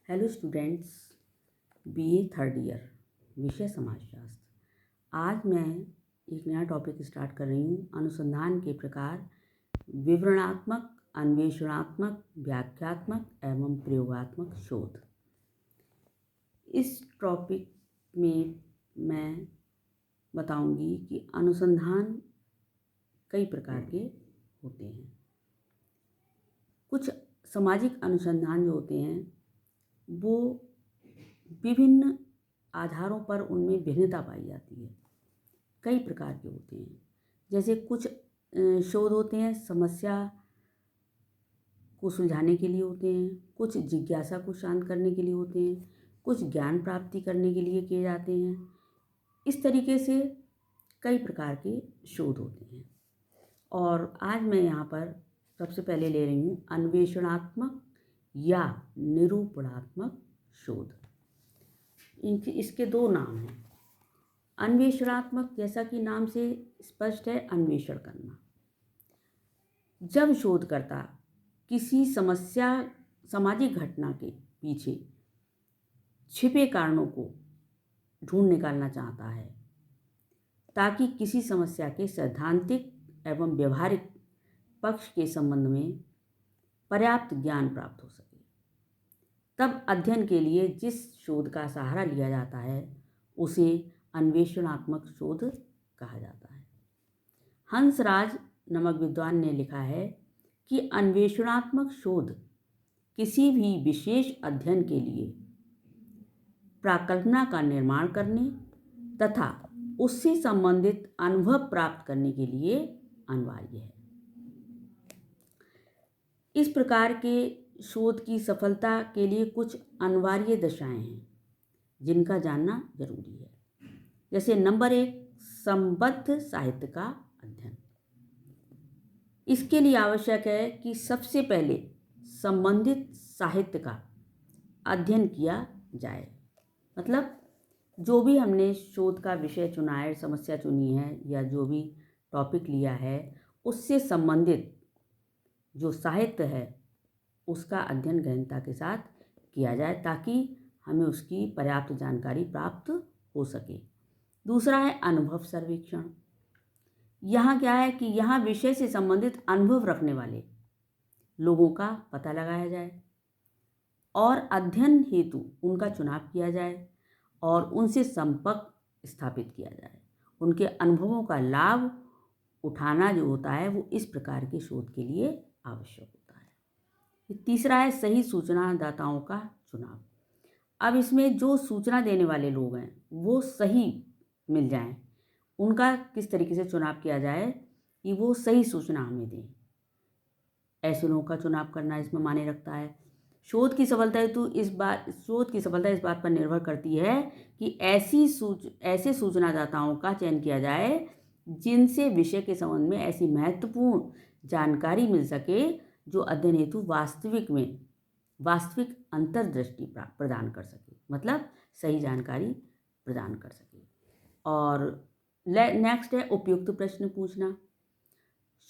Hello students, BA third year, विषय समाजशास्त्र। आज मैं एक नया टॉपिक स्टार्ट कर रही हूँ। अनुसंधान के प्रकार, विवरणात्मक, अन्वेषणात्मक, व्याख्यात्मक एवं प्रयोगात्मक शोध। इस टॉपिक में मैं बताऊंगी कि अनुसंधान कई प्रकार के होते हैं। कुछ सामाजिक अनुसंधान जो होते हैं वो विभिन्न आधारों पर उनमें भिन्नता पाई जाती है। कई प्रकार के होते हैं। जैसे कुछ शोध होते हैं समस्या को सुलझाने के लिए होते हैं, कुछ जिज्ञासा को शांत करने के लिए होते हैं, कुछ ज्ञान प्राप्ति करने के लिए किए जाते हैं। इस तरीके से कई प्रकार के शोध होते हैं। और आज मैं यहाँ पर सबसे पहले ले रही हूँ अन्वेषणात्मक या निरूपणात्मक शोध। इसके दो नाम हैं। अन्वेषणात्मक, जैसा कि नाम से स्पष्ट है, अन्वेषण करना। जब शोधकर्ता किसी समस्या, सामाजिक घटना के पीछे छिपे कारणों को ढूंढ निकालना चाहता है ताकि किसी समस्या के सैद्धांतिक एवं व्यवहारिक पक्ष के संबंध में पर्याप्त ज्ञान प्राप्त हो सके, तब अध्ययन के लिए जिस शोध का सहारा लिया जाता है उसे अन्वेषणात्मक शोध कहा जाता है। हंसराज नामक विद्वान ने लिखा है कि अन्वेषणात्मक शोध किसी भी विशेष अध्ययन के लिए प्राकल्पना का निर्माण करने तथा उससे संबंधित अनुभव प्राप्त करने के लिए अनिवार्य है। इस प्रकार के शोध की सफलता के लिए कुछ अनिवार्य दशाएं हैं जिनका जानना जरूरी है। जैसे नंबर 1, संबद्ध साहित्य का अध्ययन। इसके लिए आवश्यक है कि सबसे पहले संबंधित साहित्य का अध्ययन किया जाए। मतलब जो भी हमने शोध का विषय चुना है, समस्या चुनी है या जो भी टॉपिक लिया है, उससे संबंधित जो साहित्य है उसका अध्ययन गहनता के साथ किया जाए ताकि हमें उसकी पर्याप्त जानकारी प्राप्त हो सके। दूसरा है अनुभव सर्वेक्षण। यहाँ क्या है कि यहाँ विषय से संबंधित अनुभव रखने वाले लोगों का पता लगाया जाए और अध्ययन हेतु उनका चुनाव किया जाए और उनसे संपर्क स्थापित किया जाए। उनके अनुभवों का लाभ उठाना जो होता है वो इस प्रकार के शोध के लिए आवश्यक होता है। तीसरा है सही सूचना दाताओं का चुनाव। अब इसमें जो सूचना देने वाले लोग हैं वो सही मिल जाएं, उनका किस तरीके से चुनाव किया जाए कि वो सही सूचना हमें दें। ऐसे लोगों का चुनाव करना इसमें मायने रखता है। शोध की सफलता हेतु इस बात पर निर्भर करती है कि ऐसे सूचनादाताओं का चयन किया जाए जिनसे विषय के संबंध में ऐसी महत्वपूर्ण जानकारी मिल सके जो अध्ययन हेतु वास्तविक अंतर्दृष्टि प्रदान कर सके, मतलब सही जानकारी प्रदान कर सके। और नेक्स्ट है उपयुक्त प्रश्न पूछना।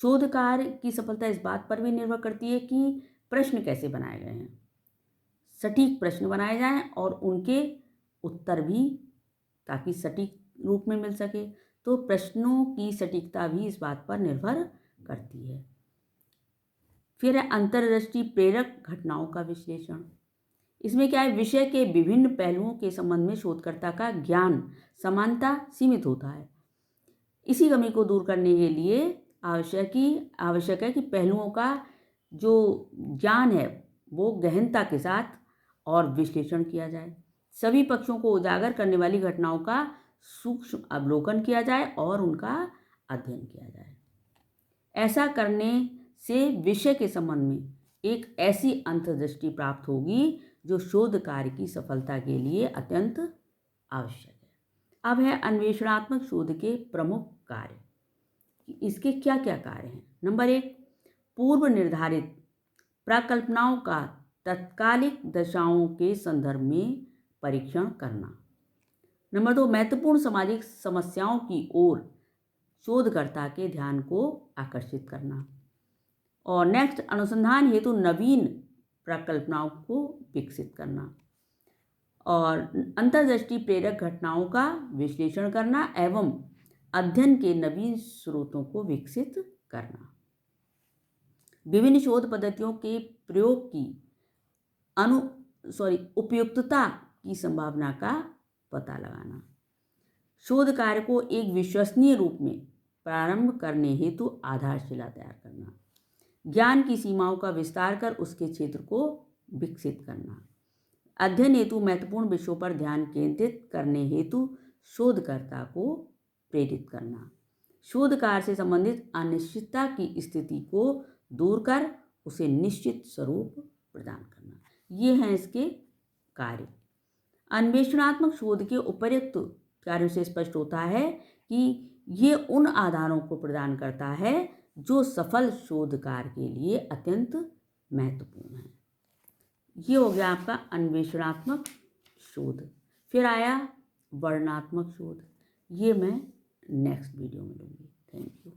शोध कार्य की सफलता इस बात पर भी निर्भर करती है कि प्रश्न कैसे बनाए गए हैं। सटीक प्रश्न बनाए जाएं और उनके उत्तर भी ताकि सटीक रूप में मिल सके। तो प्रश्नों की सटीकता भी इस बात पर निर्भर करती है। फिर है अंतर्दृष्टि प्रेरक घटनाओं का विश्लेषण। इसमें क्या है, विषय के विभिन्न पहलुओं के संबंध में शोधकर्ता का ज्ञान समानता सीमित होता है। इसी कमी को दूर करने के लिए आवश्यक है कि पहलुओं का जो ज्ञान है वो गहनता के साथ और विश्लेषण किया जाए। सभी पक्षों को उजागर करने वाली घटनाओं का सूक्ष्म अवलोकन किया जाए और उनका अध्ययन किया जाए। ऐसा करने से विषय के संबंध में एक ऐसी अंतर्दृष्टि प्राप्त होगी जो शोध कार्य की सफलता के लिए अत्यंत आवश्यक है। अब है अन्वेषणात्मक शोध के प्रमुख कार्य। इसके क्या क्या कार्य हैं। नंबर 1, पूर्व निर्धारित प्रकल्पनाओं का तत्कालिक दशाओं के संदर्भ में परीक्षण करना। नंबर 2, महत्वपूर्ण सामाजिक समस्याओं की ओर शोधकर्ता के ध्यान को आकर्षित करना। और नेक्स्ट, अनुसंधान हेतु नवीन प्रकल्पनाओं को विकसित करना। और अंतर्दृष्टि प्रेरक घटनाओं का विश्लेषण करना एवं अध्ययन के नवीन स्रोतों को विकसित करना, विभिन्न शोध पद्धतियों के प्रयोग की उपयुक्तता की संभावना का पता लगाना, शोध कार्य को एक विश्वसनीय रूप में प्रारंभ करने हेतु आधारशिला तैयार करना, ज्ञान की सीमाओं का विस्तार कर उसके क्षेत्र को विकसित करना, अध्ययन हेतु महत्वपूर्ण विषयों पर ध्यान केंद्रित करने हेतु शोधकर्ता को प्रेरित करना, शोध कार्य से संबंधित अनिश्चितता की स्थिति को दूर कर उसे निश्चित स्वरूप प्रदान करना। ये हैं इसके कार्य। अन्वेषणात्मक शोध के उपर्युक्त कार्यों से स्पष्ट होता है कि ये उन आधारों को प्रदान करता है जो सफल शोध कार्य के लिए अत्यंत महत्वपूर्ण है। ये हो गया आपका अन्वेषणात्मक शोध। फिर आया वर्णनात्मक शोध, ये मैं नेक्स्ट वीडियो में लूँगी। Thank you.